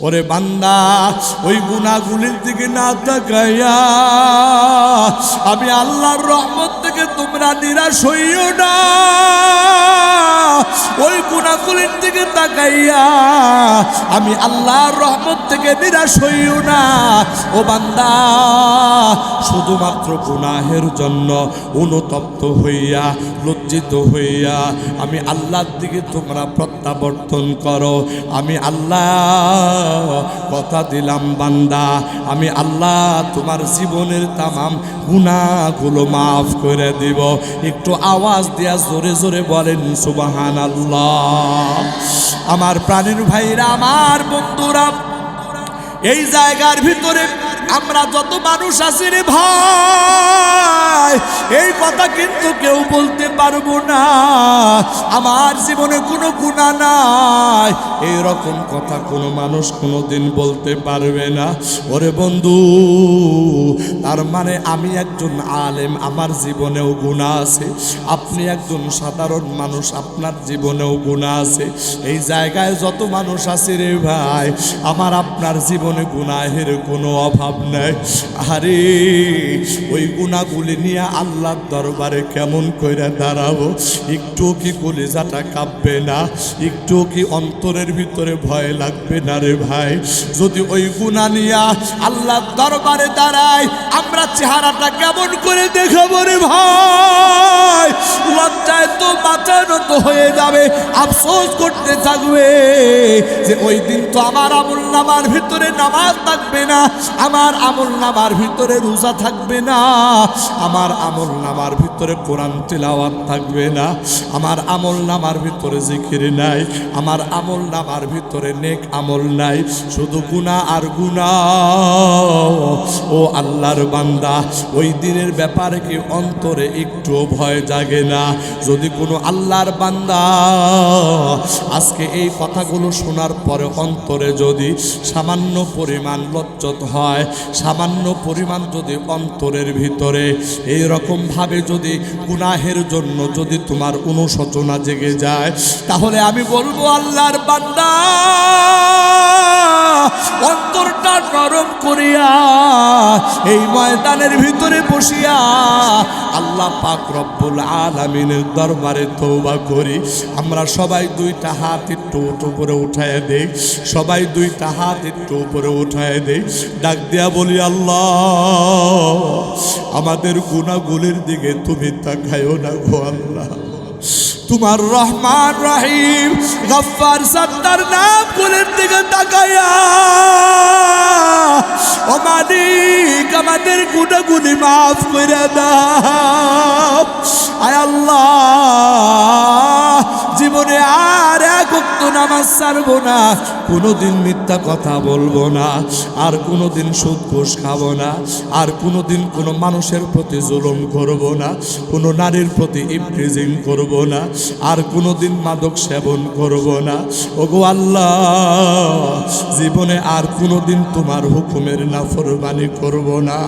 ওরে বান্দা, ওই গুনাহগুলির দিকে না তাকাইয়া আমি আল্লাহর রহমত থেকে তোমরা নিরাশ হইও না। ওই গুনাহগুলির দিকে তাকাইয়া আমি আল্লাহর রহমত থেকে নিরাশ হইও না। ও বান্দা, শুধুমাত্র গুনাহের জন্য অনুতপ্ত হইয়া লজ্জিত হইয়া আমি আল্লাহর দিকে তোমরা প্রত্যাবর্তন করো। আমি আল্লাহ কথা দিলাম বান্দা, আমি আল্লাহ তোমার জীবনের তামাম গুনাহগুলো মাফ করে দিব। একটু আওয়াজ দিয়া জোরে জোরে বলেন সুবহানাল্লাহ। আমার প্রাণের ভাইরা, আমার বন্ধুরা, এই জায়গার ভিতরে আমরা যত মানুষ আছি রে ভাই, এই কথা কিন্তু কেউ বলতে পারবো না আমার জীবনে কোনো গুনাহ নাই, এইরকম কথা কোনো মানুষ কোনোদিন বলতে পারবে না। ওরে বন্ধু, তার মানে আমি একজন আলেম, আমার জীবনেও গুনাহ আছে। আপনি একজন সাধারণ মানুষ, আপনার জীবনেও গুনাহ আছে। এই জায়গায় যত মানুষ আছে রে ভাই, আমার আপনার জীবনে গুনাহের কোনো অভাব নাই। আরে ওই গুনাহগুলি নিয়ে আল্লাহর দরবারে কেমন কইরা দাঁড়াবো? একটু কি কলিজাটা কাঁপবে না? একটু কি অন্তরের ভিতরে ভয় লাগবে না রে ভাই? যদি ওই গুনাহ নিয়ে আল্লাহর দরবারে দাঁড়াই, আমরা চেহারাটা কেমন করে দেখাবো রে ভাই? লজ্জায় তো মাথা নত হয়ে যাবে, আফসোস করতে থাকবে যে ওই দিন তো আমার আমলনামার ভিতরে নামাজ থাকবে না, আমার আমলনামার ভিতরে রোজা থাকবে না, আমার আমলনামার ভিতরে কোরআন তিলাওয়াত থাকবে না, আমার আমলনামার ভিতরে জিকির নাই, আমার আমলনামার ভিতরে নেক আমল নাই, শুধু গুনাহ আর গুনাহ। ও আল্লাহর বান্দা, ওই দিনের ব্যাপারে কি অন্তরে একটু ভয় জাগে না? যদি কোনো আল্লাহর বান্দা আজকে এই কথাগুলো শোনার পরে অন্তরে যদি সামান্য পরিমাণ লজ্জত হয়, সামান্য পরিমাণ যদি অন্তরের ভিতরে এই রকম ভাবে যদি গুনাহের জন্য যদি তোমার অনুশোচনা জেগে যায়, তাহলে আমি বলবো আল্লাহর বান্দা, অন্তরটা নরম করিয়া এই ময়দানের ভিতরে বসিয়া আল্লাহ পাক রব্বুল আলামিনের দরবারে তওবা করি। আমরা সবাই দুইটা হাত একটু উপরে উঠায় দেই, সবাই দুইটা হাত একটু উপরে উঠায় দেই, ডাক দিয়া বলি, আল্লাহ আমাদের গুনাহগুলির দিকে তুমি তাকায়ো না গো আল্লাহ। তোমার রহমান রহিম গফফার সত্তার নাম গুলির দিকে তাকায়া ও মালিক আমাদের গুনাহগুলি মাফ করে দাও। আয় আল্লাহ, জীবনে আর এক ওয়াক্ত নামাজ ছাড়বো না, কোনোদিন মিথ্যা কথা বলবো না, আর কোনোদিন সুদ ঘুষ খাবো না, আর কোনোদিন কোনো মানুষের প্রতি জুলুম করবো না, কোনো নারীর প্রতি ইফটিজিং করবো না, আর কোনোদিন মাদক সেবন করবো না। ওগো আল্লাহ, জীবনে আর কোনোদিন তোমার হুকুমের নাফরমানি করবো না।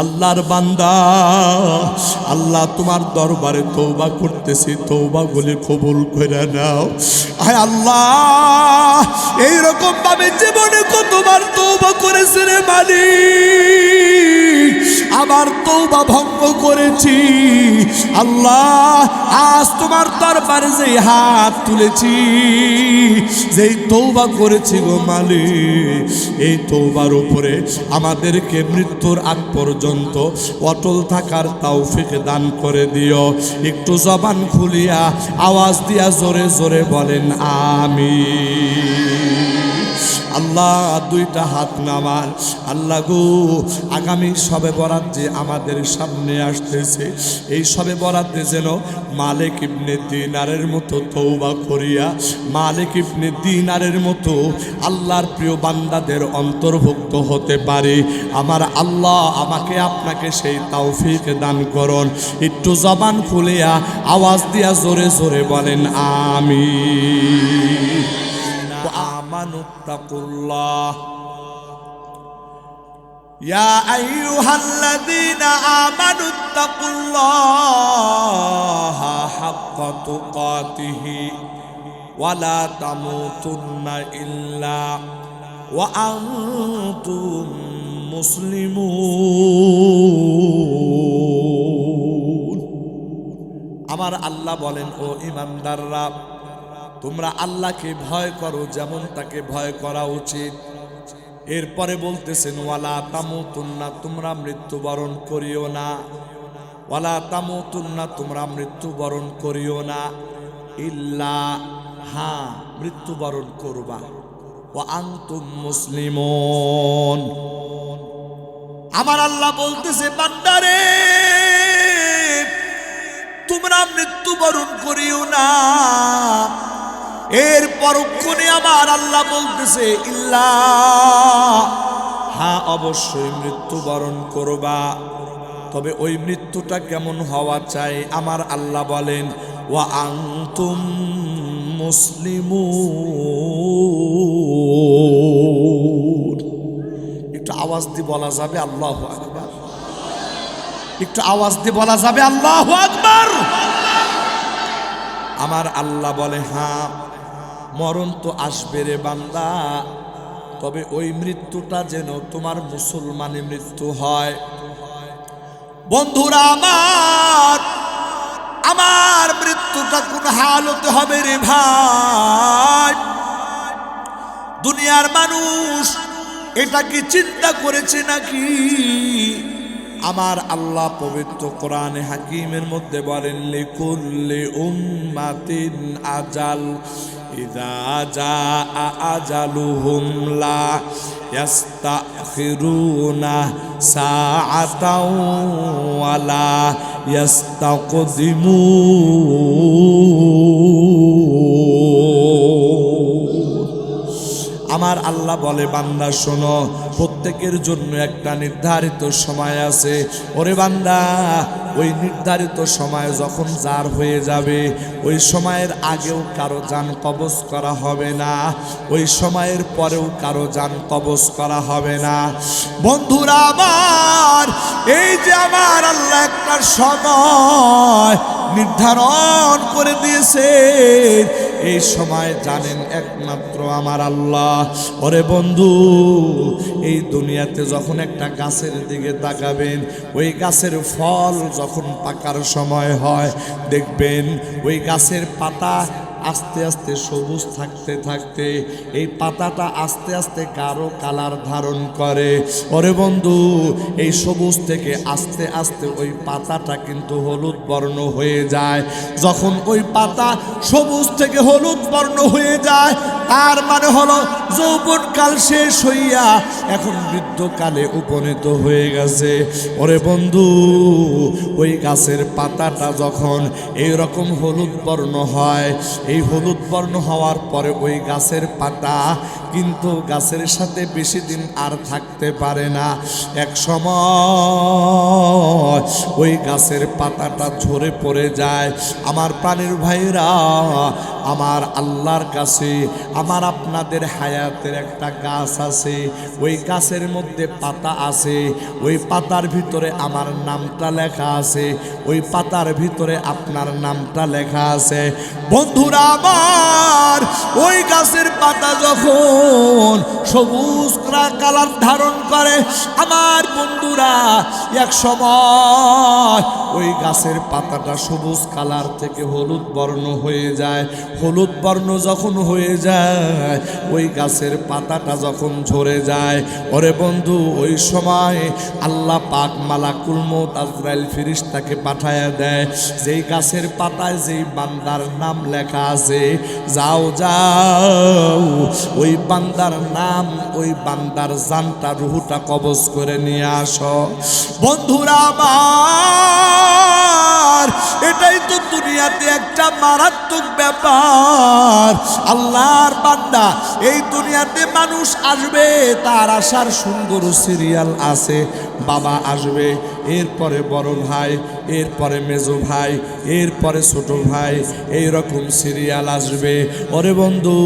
আল্লাহর বান্দা, আল্লাহ তোমার দরবারে তওবা করতেছি, তওবাগুলি কবুল করে নাও। আয় আল্লাহ, এইরকম ভাবে জীবনে কতবার তওবা করেছে রে মালিক, আবার তওবা ভঙ্গ করেছি। আল্লাহ, আজ তোমার দরবারে যেই হাত তুলেছি, যেই তওবা করেছি গো মালিক, এই তওবার উপরে আমাদেরকে মৃত্যুর আগ পর্যন্ত অটল থাকার তৌফিক দান করে দিও। একটু জবান খুলিয়া আওয়াজ দিয়া জোরে জোরে বলেন আমিন। আল্লাহ দুইটা হাত নামান। আল্লাহ গো, আগামী শবে বরাত যে আমাদের সামনে আসতেছে, এই শবে বরাতে যেন মালিক ইবনে দিনারের মতো তওবা করিয়া মালিক ইবনে দিনারের মতো আল্লাহর প্রিয় বান্দাদের অন্তর্ভুক্ত হতে পারে। আমার আল্লাহ আমাকে আপনাকে সেই তৌফিক দান করুন। একটু জবান খুলিয়া আওয়াজ দিয়া জোরে জোরে বলেন আমিন। আমানুত্তাকুল্লাহ ইয়া আইয়ুহাল্লাযীনা আমানুত্তাকুল্লাহা হাক্কা তুকাতিহি ওয়ালা তামুতুন্না ইল্লা ওয়া আনতুম মুসলিমুন। আমার আল্লাহ বলেন, ও ঈমানদাররা, তোমরা আল্লাহকে ভয় করো যেমন তাকে ভয় করা উচিত। এরপরে বলতেছেন, ওয়ালা তামুতুন্না, তোমরা মৃত্যুবরণ করিও না। ওয়ালা তামুতুন্না, তোমরা মৃত্যুবরণ করিও না। ইল্লা, হ্যাঁ মৃত্যুবরণ করবা। ওয়া আনতুম মুসলিমুন। আমার আল্লাহ বলতেছে, বান্দারে তোমরা মৃত্যুবরণ করিও না। এর পরক্ষণে আমার আল্লাহ বলতেছে, ইল্লা, হ্যাঁ অবশ্যই মৃত্যুবরণ করবা। তবে ওই মৃত্যুটা কেমন হওয়া চাই? আমার আল্লাহ বলেন, ওয়া আনতুম মুসলিমুন। একটু আওয়াজ দিয়ে বলা যাবে আল্লাহু আকবার? একটু আওয়াজ দিয়ে বলা যাবে আল্লাহু আকবার? আমার আল্লাহ বলে, হ্যাঁ মরণ তো আসবে রে বান্দা, তবে ওই মৃত্যুটা যেন তোমার মুসলমানি মৃত্যু হয়। বন্ধুরা আমার মৃত্যুটা কোন হালতে হবে রে ভাই? দুনিয়ার মানুষ এটা কি চিন্তা করেছে নাকি? আমার আল্লাহ পবিত্র কোরআনে হাকিমের মধ্যে বলেন, লিকুল্লি উম্মাতিন আজাল ইযা জাআ আজালুহুম লা ইস্তাখিরুনা সাআতাও ওয়া লা ইস্তাকদিমুন। আমার আল্লাহ বলে, বান্দা শোনো, প্রত্যেকের জন্য একটা নির্ধারিত সময় আছে। ওরে বান্দা, ওই নির্ধারিত সময় যখন যার হয়ে যাবে, ওই সময়ের আগেও কারো জান কবজ করা হবে না, ওই সময়ের পরেও কারো জান কবজ করা হবে না। বন্ধুরা আমার, এই যে আমার আল্লাহ একটা সময় নির্ধারণ করে দিয়েছে, এই সময় জানেন একমাত্র আমার আল্লাহ। ওরে বন্ধু, এই দুনিয়াতে যখন একটা গাছের দিকে তাকাবেন, ওই গাছের ফল যখন পাকার সময় হয়, দেখবেন ওই গাছের পাতা আস্তে আস্তে সবুজ থাকতে থাকতে এই পাতাটা আস্তে আস্তে গাঢ় কালার ধারণ করে। ওরে বন্ধু, এই সবুজ থেকে আস্তে আস্তে ওই পাতাটা কিন্তু হলুদ বর্ণ হয়ে যায়। যখন ওই পাতা সবুজ থেকে হলুদ বর্ণ হয়ে যায়, তার মানে হলো যৌবনকাল শেষ হইয়া এখন বৃদ্ধকালে উপনীত হয়ে গেছে। ওরে বন্ধু, ওই গাছের পাতাটা যখন এই রকম হলুদ বর্ণ হয়, এই হলুদ বর্ণ হওয়ার পরে ওই গাছের পাতা কিন্তু গাছের সাথে বেশি দিন আর থাকতে পারে না। এক সময় ওই গাছের পাতাটা ঝরে পড়ে যায়। আমার প্রাণের ভাইরা, আমার আল্লাহর কাছে আমার আপনাদের হায়াতের একটা গাছ আছে, ওই গাছের মধ্যে পাতা আছে, ওই পাতার ভিতরে আমার নামটা লেখা আছে, ওই পাতার ভিতরে আপনার নামটা লেখা আছে। বন্ধুরা আমার, ওই গাছের পাতা যখন সবুজ কালার ধারণ করে, আমার বন্ধুরা এক সময় ওই গাছের পাতাটা সবুজ কালার থেকে হলুদ বর্ণ হয়ে যায়। হলুদ বর্ণ যখন হয়ে যায়, ওই গাছের পাতাটা যখন ঝরে যায়, ওরে বন্ধু, ওই সময় আল্লাহ পাক মালাকুল মউত আজরাইল ফেরেশতাকে পাঠায়া দেয়। যেই গাছের পাতায় যেই বান্দার নাম লেখা আছে, যাও যাও ওই বান্দার নাম, ওই বান্দার জানটা, রুহটা কবজ করে নিয়ে আসো। বন্ধুরা আমার, এটাই তো দুনিয়াতে একটা মারাত্মক ব্যাপার। আল্লাহর বান্দা, এই দুনিয়াতে মানুষ আসবে, তার আসার সুন্দর সিরিয়াল আছে। বাবা আসবে, এরপরে বড় ভাই, এরপরে মেজো ভাই, এরপরে ছোট ভাই, এই রকম সিরিয়াল আসবে। ওরে বন্ধু,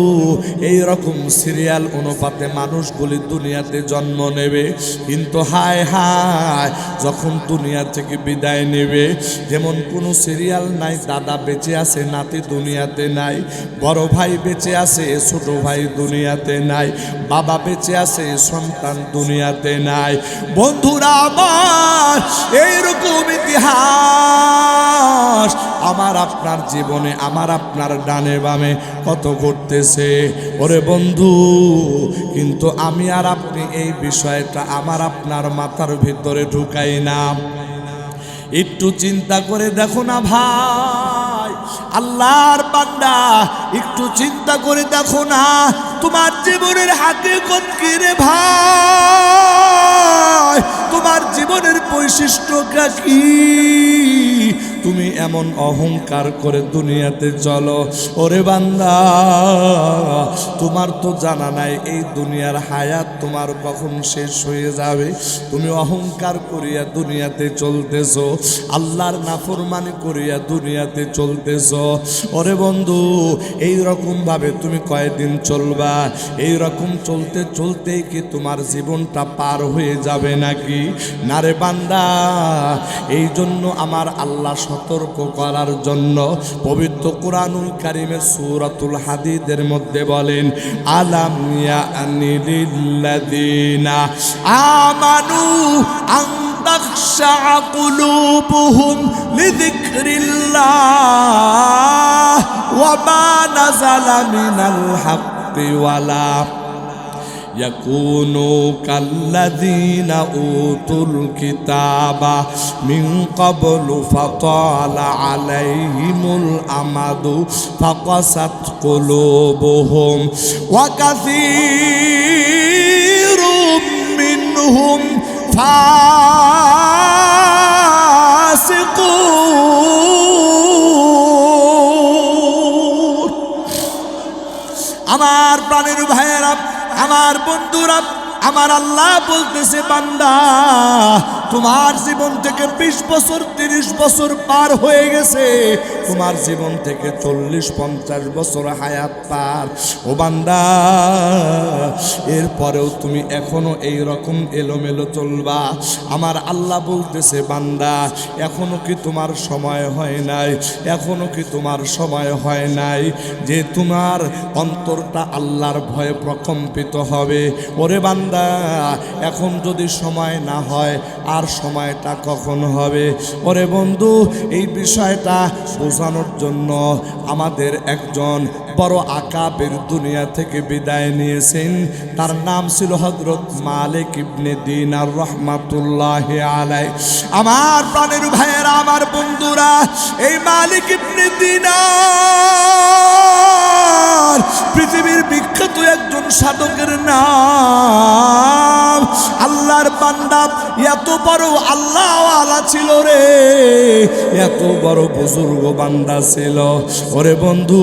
এই রকম সিরিয়াল অনুপাতে মানুষগুলি দুনিয়াতে জন্ম নেবে। কিন্তু হায় হায়, যখন দুনিয়া থেকে বিদায় নেবে, যেমন কোনো সিরিয়াল নাই, দাদা বেঁচে আছে, নাতি দুনিয়াতে নাই, বড় ভাই বেঁচে আছে, ছোট ভাই দুনিয়াতে নাই, বাবা বেঁচে আছে, সন্তান দুনিয়াতে নাই। বন্ধুরা আমার, এইরকম ইতিহাস আমার আপনার জীবনে, আমার আপনার ডানে বামে কত ঘটতেছে। ওরে বন্ধু, কিন্তু আমি আর আপনি এই বিষয়টা আমার আপনার মাথার ভিতরে ঢুকাই না। একটু চিন্তা করে দেখো না ভাই, আল্লাহর বান্দা, একটু চিন্তা করে দেখো না, তোমার জীবনের হাকিকত কি রে ভাই? তোমার জীবনের বৈশিষ্ট্যটা কি? তুমি এমন অহংকার করে দুনিয়াতে চলো। ওরে বান্দা, তোমার তো জানা নাই এই দুনিয়ার হায়াত তোমার কখন শেষ হয়ে যাবে। তুমি অহংকার করিয়া দুনিয়াতে চলতেছো, আল্লাহর নাফরমানি করিয়া দুনিয়াতে চলতেছো। ওরে বন্ধু, এই রকম ভাবে তুমি কয়দিন চলবা? এই রকম চলতে চলতেই কি তোমার জীবনটা পার হয়ে যাবে নাকি? না রে বান্দা, এই জন্য আমার আল্লাহ সতর্ক করার জন্য পবিত্র কুরআনুল কারীমের সূরাতুল হাদীদের মধ্যে বলেন, আলাম ইয়ানি লিল্লাযিনা আমানু আন তাখশা কুলুবুহুম লিযিকরিল্লাহ ওয়া মা নাযালা মিনাল হাক্কি ওয়ালা ইয়াকুনু কাল্লাযীনা উতুল কিতাবা মিন ক্বাবলু ফাতালা আলাইহিমুল আমাদু ফাকাসাত কুলুবুহুম ওয়া কাসীরুম মিনহুম ফাসিকুন। আমার প্রাণের ভাইয়েরা, আমার বন্ধুরা, আমার আল্লাহ বলতেছে, বান্দা, তোমার জীবন থেকে 20 বছর 30 বছর পার হয়ে গেছে, তোমার জীবন থেকে 40-50 বছর হায়াত পার। ও বান্দা, এরপরেও তুমি এখনো এই রকম এলোমেলো চলবা? আমার আল্লাহ বলতেছে, বান্দা, এখনো কি তোমার সময় হয় নাই? এখনো কি তোমার সময় হয় নাই যে তোমার অন্তরটা আল্লাহর ভয়ে প্রকম্পিত হবে? ওরে বান্দা, এখন যদি সময় না হয় আর সময়টা কখন হবে? ওরে বন্ধু, এই বিষয়টা বোঝানোর জন্য আমাদের একজন বড় আকাবের দুনিয়া থেকে বিদায় নিয়েছেন। তার নাম ছিল হযরত মালিক ইবনে দিনার রাহমাতুল্লাহি আলাইহি। আমার প্রাণের ভাইয়েরা, আমার বন্ধুরা, এই মালিক ইবনে দিনার পৃথিবীর বিখ্যাত একজন সাধকের নাম। আল্লাহর বান্দা, এত বড় আল্লাহওয়ালা ছিল রে, এত বড় বুজুর্গ বান্দা ছিল। ওরে বন্ধু,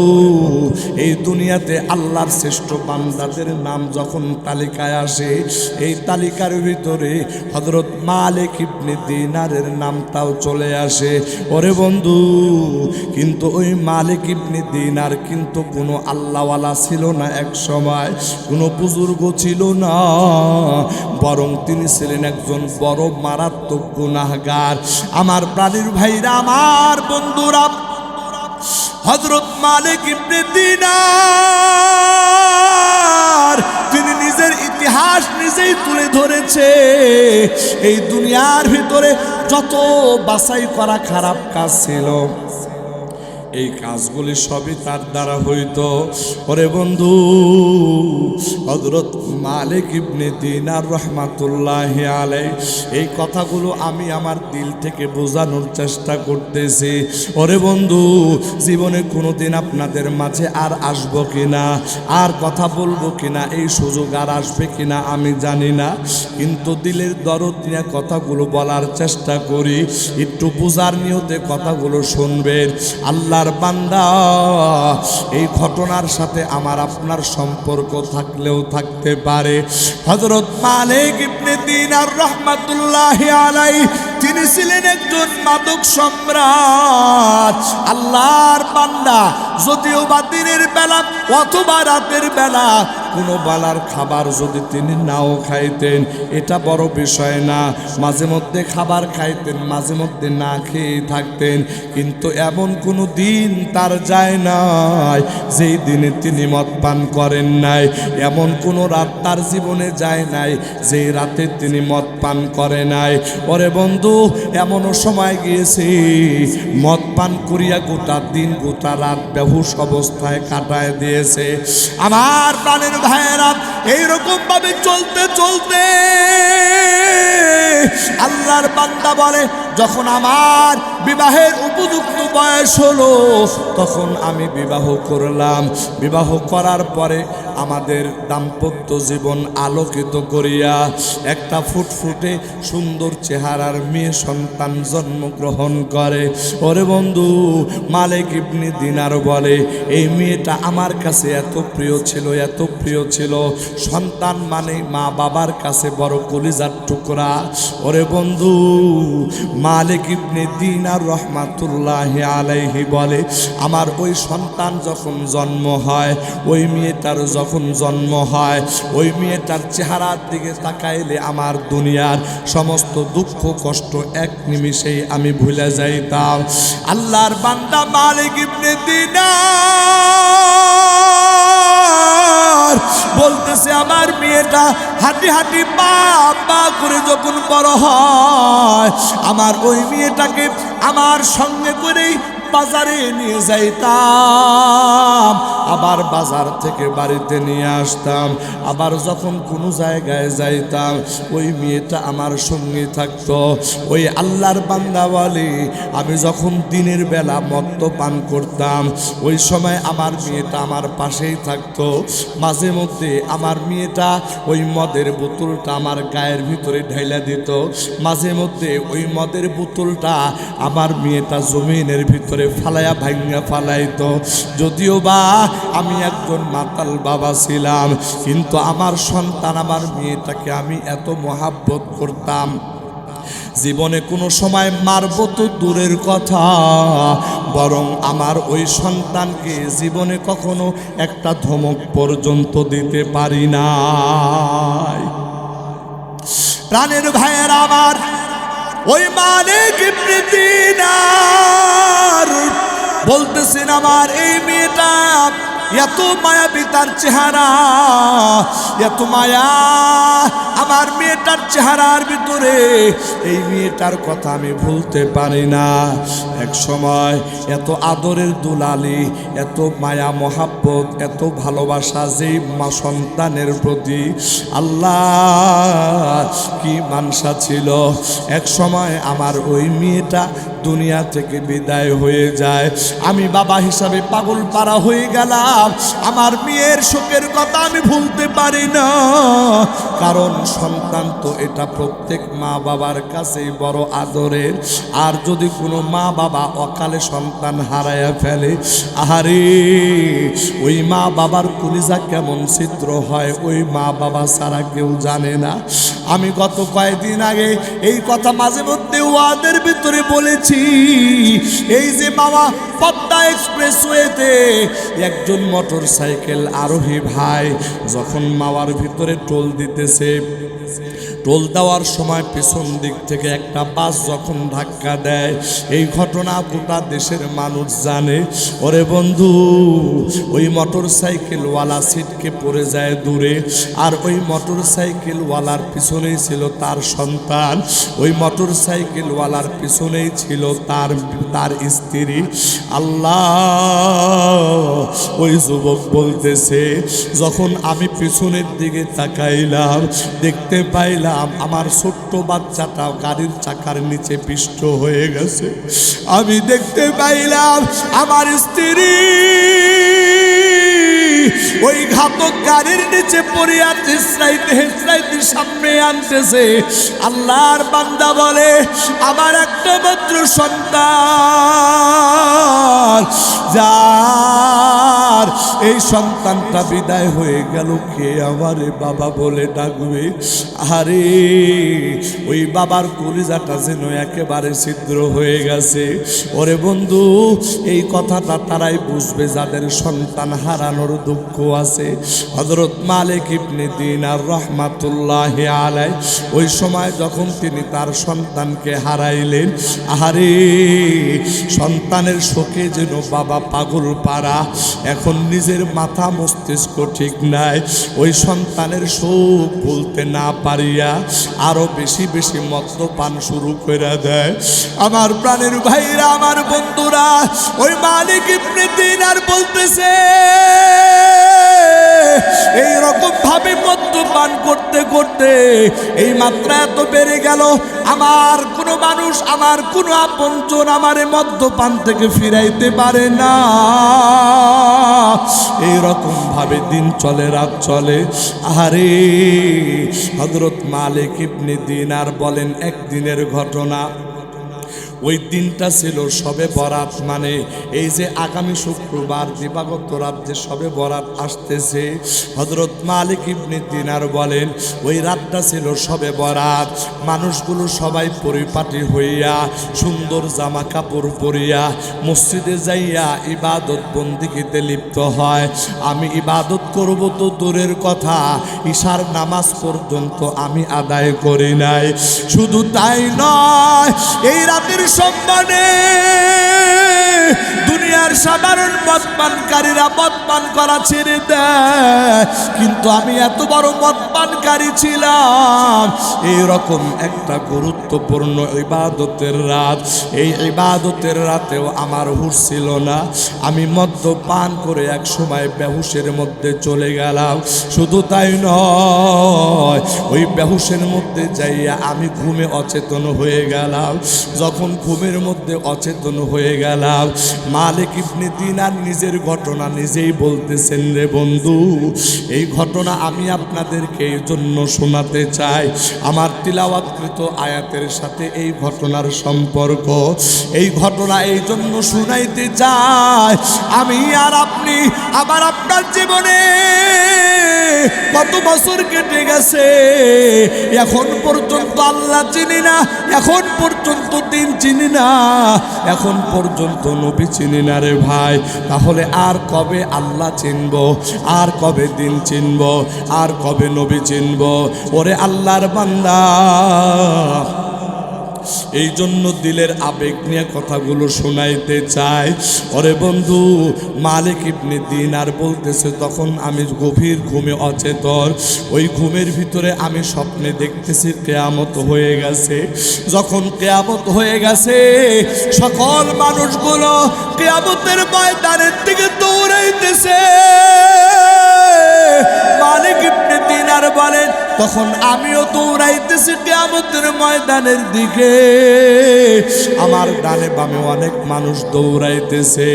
এই দুনিয়াতে আল্লাহর শ্রেষ্ঠ বান্দাদের নাম যখন তালিকায় আসে, এই তালিকার ভিতরে হযরত মালিক ইবনে দিনারের নামটাও চলে আসে। ওরে বন্ধু, কিন্তু ওই মালিক ইবনে দিনার কিন্তু কোনো আল্লাহওয়ালা ছিল না, এক সময় কোনো বুজুর্গ ছিল না, বরং তিনি ছিলেন একজন বড় মারাত্মক গুনাহগার। আমার প্রাণের ভাইরা, আমার বন্ধুরা, হযরত মালিক ইবনে দিনার তিনি নিজের ইতিহাস নিজেই তুলে ধরেছে। এই দুনিয়ার ভিতরে যত বাছাই করা খারাপ কাজ ছিল, এই কাজগুলি সবই তার দ্বারা হইতো। ওরে বন্ধু, হযরত মালিক ইবনে দিনার রাহমাতুল্লাহি আলাইহি এই কথাগুলো আমি আমার দিল থেকে বোঝানোর চেষ্টা করতেছি। ওরে বন্ধু, জীবনে কোনোদিন আপনাদের মাঝে আর আসবো কিনা, আর কথা বলবো কিনা, এই সুযোগ আর আসবে কিনা আমি জানি না, কিন্তু দিলের দরদ নিয়ে কথাগুলো বলার চেষ্টা করি। একটু বোঝার নিয়তে কথাগুলো শুনবেন। আল্লাহর বান্দা, এই ঘটনার সাথে আমার আপনার সম্পর্ক থাকলেও থাকতে পারে। হযরত মালিক ইবনে দিনার রাহমাতুল্লাহি আলাইহি তিনি ছিলেন একজন মাদক সম্রাট, আল্লাহর বান্দা। যদিও বা দিনের বেলা অথবা রাতের বেলা কোনো বালার খাবার যদি তিনি নাও খাইতেন, এটা বড় বিষয় না। মাঝে মধ্যে খাবার খাইতেন, মাঝে মধ্যে না খেয়ে থাকতেন, কিন্তু এমন কোনো দিন তার যায় নাই যেই দিনে তিনি মদ পান করেন নাই। এমন কোনো রাত তার জীবনে যায় নাই যেই রাতে তিনি মদ পান করে নাই। ওরে বন্ধু, এমনও সময় গিয়েছে মদ পান করিয়া গোটা দিন গোটা রাত বেহুশ অবস্থায় কাটায় দিয়েছে। আমার প্রাণের ভাইয়েরা, এইরকম ভাবে চলতে চলতে আল্লাহর বান্দা বলে, যখন আমার বিবাহের উপযুক্ত বয়স হলো তখন আমি বিবাহ করলাম। বিবাহ করার পরে আমাদের দাম্পত্য জীবন আলোকিত করিয়া একটা ফুটফুটে সুন্দর চেহারার মেয়ে সন্তান জন্মগ্রহণ করে। ওরে বন্ধু, মালিক ইবনে দিনার বলে, এই মেয়েটা আমার কাছে এত প্রিয় ছিল, এত প্রিয় ছিল। সন্তান মানে মা বাবার কাছে বড় কলিজার টুকরা। ওরে বন্ধু, মালিক ইবনে দিনার রহমাতুল্লাহি আলাইহি বলে, আমার ওই সন্তান যখন জন্ম হয়, ওই মেয়েটার যখন জন্ম হয়, ওই মেয়েটার চেহারার দিকে তাকাইলে আমার দুনিয়ার সমস্ত দুঃখ কষ্ট এক নিমিষেই আমি ভুলে যাইতাম। আল্লাহর বান্দা মালিক ইবনে দিনার বলতেছে, আমার মেয়েটা হাঁটি হাঁটি পা পা করে যখন বড় হয়, আমার ওই মেয়েটাকে আমার সঙ্গে করেই বাজারে নিয়ে যাইতাম, আবার বাজার থেকে বাড়িতে নিয়ে আসতাম। আবার যখন কোনো জায়গায় যাইতাম, ওই মেয়েটা আমার সঙ্গে থাকতো। ওই আল্লাহর বান্দা বলে, আমি যখন দিনের বেলা মদ পান করতাম, ওই সময় আমার মেয়েটা আমার পাশেই থাকতো। মাঝে মধ্যে আমার মেয়েটা ওই মদের বোতলটা আমার গায়ের ভিতরে ঢাইলা দিত। মাঝে মধ্যে ওই মদের বোতলটা আমার মেয়েটা জমিনের ভিতরে ফালাইয়া ভাঙ্গা ফালাইতো। যদিও বা আমি একজন মাতাল বাবা ছিলাম, কিন্তু আমার সন্তান আমার মেয়েটাকে আমি এত মহাব্বত করতাম। জীবনে কোনো সময় মারব তো দূরের কথা, বরং আমার ওই সন্তানকে জীবনে কখনো একটা ধমক পর্যন্ত দিতে পারি নাই। প্রাণের ভাইয়ের আমার, ওই মালিক ইবনে দিনার বলতেছেন, আমার এই মেয়েটা এত মায়াবী তার চেহারা, এত মায়া আমার মেয়েটার চেহারার ভিতরে, এই মেয়েটার কথা আমি ভুলতে পারি না। এক সময় এত আদরের দুলালি, এত মায়া মহাব্বত, এত ভালোবাসা যেই মা সন্তানের প্রতি, আল্লাহ কি মানসা ছিল। এক সময় আমার ওই মেয়েটা দুনিয়া থেকে বিদায় হয়ে যায়। আমি বাবা হিসাবে পাগল পারা হয়ে গেলাম। আমার মেয়ের শোকের কথা আমি ভুলতে পারি না, কারণ সন্তান তো এটা প্রত্যেক মা বাবার কাছেই বড় আদরের। আর যদি কোনো মা বাবা অকালে সন্তান হারায়া ফেলে, আহারে ওই মা বাবার কলিজা কেমন ছিদ্র হয়, ওই মা বাবা ছাড়া কেউ জানে না। আমি গত কয়েকদিন আগে এই কথা মাঝে মধ্যে ওয়াদের ভিতরে বলেছি। এই যে মামা পদ্মা এক্সপ্রেসওয়েতে একজন মোটর সাইকেল আরোহী ভাই যখন মাওয়ার ভিতরে টোল দিতেছে, টোল দেওয়ার সময় পেছন দিক থেকে একটা বাস যখন ধাক্কা দেয়, এই ঘটনা গোটা দেশের মানুষ জানে। ওরে বন্ধু, ওই মোটর সাইকেলওয়ালা সিটকে পড়ে যায় দূরে, আর ওই মোটর সাইকেলওয়ালার পিছনেই ছিল তার সন্তান, ওই মোটর সাইকেলওয়ালার পিছনেই ছিল তার স্ত্রী। আল্লাহ, ওই যুবক বলতেছে, যখন আমি পিছনের দিকে তাকাইলাম, দেখতে পাইলাম আমার ছোট্ট বাচ্চাটা গাড়ির চাকার নিচে পিষ্ট হয়ে গেছে। আমি দেখতে পাইলাম আমার স্ত্রী ওই ঘাতক গাড়ির নিচে পড়িয়া হেসরাইতে হেসরাইতে সামনে আনতেছে। আল্লাহর বান্দা বলে আমার একটা মাত্র সন্তান, যার এই সন্তানটা বিদায় হয়ে গেল, কে আমারে বাবা বলে ডাকবে? আরে ওই বাবার কলিজাটা যেন একেবারে ছিদ্র হয়ে গেছে। ওরে বন্ধু, এই কথাটা তারাই বুঝবে যাদের সন্তান হারানোর দুঃখ আছে। হযরত মালিক ইবনে দিনার রাহমাতুল্লাহি আলাইহি ওই সময় যখন তিনি তার সন্তানকে হারাইলেন, আরে সন্তানের শোকে যেন বাবা পাগল পারা। এখন নিজের মাথা মস্তিষ্ক ঠিক নাই, ওই সন্তানের শোক বলতে না পারিয়া আরো বেশি বেশি মদ্যপান শুরু করে দেয়। আমার প্রাণের ভাইরা, আমার বন্ধুরা, ওই মালিক ইবনে দিনার বলতেছে এই রকম ভাবে মদ্যপান করতে করতে এই মাত্রা এত বেড়ে গেল, আমার কোনো মানুষ, আমার কোনো আপনজন আমারে মদ্যপান থেকে ফিরাইতে পারে না। এই রকম ভাবে দিন চলে, রাত চলে। আরে হযরত মালিক ইবনে দিনার বলেন একদিনের ঘটনা। ওই দিনটা ছিল শবে বরাত, মানে এই যে আগামী শুক্রবার দিবাগত রাত যে শবে বরাত আসতেছে, হযরত মালিক ইবনে দিনার বলেন ওই রাতটা ছিল শবে বরাত। মানুষগুলো সবাই পরিপাটি হইয়া সুন্দর জামা কাপড় পরিয়া মসজিদে যাইয়া ইবাদত বন্দিগিতে লিপ্ত হয়। আমি ইবাদত করব তো দূরের কথা, ঈশার নামাজ পর্যন্ত আমি আদায় করি নাই। শুধু তাই নয়, এই রাতের সম্মানে দুনিয়ার সাধারণ মদ পানকারীরা মদ পান করা ছেড়ে দেয়, কিন্তু আমি এত বড় মদ পানকারী ছিলাম। এইরকম একটা গুরুত্বপূর্ণ ইবাদতের রাত, এই ইবাদতের রাতেও আমার হুঁশ ছিল না। আমি মদ্যপান করে এক সময় বেহুশের মধ্যে চলে গেলাম। শুধু তাই নয়, ওই বেহুশের মধ্যে যাইয়া আমি ঘুমে অচেতন হয়ে গেলাম। যখন ঘুমের মধ্যে অচেতন হয়ে গেলাম, মালিক ইবনে দিনার নিজের ঘটনা নিজেই বলতেছেন, রে বন্ধু, এই ঘটনা আমি আপনাদেরকে এই জন্য শোনাতে চাই। আমার তিলাওয়াতকৃত আয়াতের সাথে এই ঘটনার সম্পর্ক। এই ঘটনা এই জন্য শুনাইতে চাই, আমি আর আপনি আবার আপনার জীবনে কত বছর কেটে গেছে, এখন পর্যন্ত আল্লাহ চিনি না, এখন পর্যন্ত দিন চিনি না, এখন পর্যন্ত নবী চিনি না রে ভাই। তাহলে আর কবে আল্লাহ চিনব, আর কবে দিন চিনব, আর কবে নবী চিনব? ওরে আল্লাহর বান্দা, এই জন্য দিলের আবেগ নিয়ে কথাগুলো শোনাইতে চাই। ওরে বন্ধু, মালিক ইবনে দিনার বলতেছে তখন আমি গভীর ঘুমে অচেতন। ওই ঘুমের ভিতরে আমি স্বপ্নে দেখতেছি কিয়ামত হয়ে গেছে। যখন কিয়ামত হয়ে গেছে, সকল মানুষগুলো কিয়ামতের ময়দানের দিকে দৌড়াইতেছে। মালিক ইবনে দিনার বলেন তখন আমিও দৌড়াইতেছি কিয়ামতের ময়দানের দিকে। আমার ডানে বামে অনেক মানুষ দৌড়াইতেছে।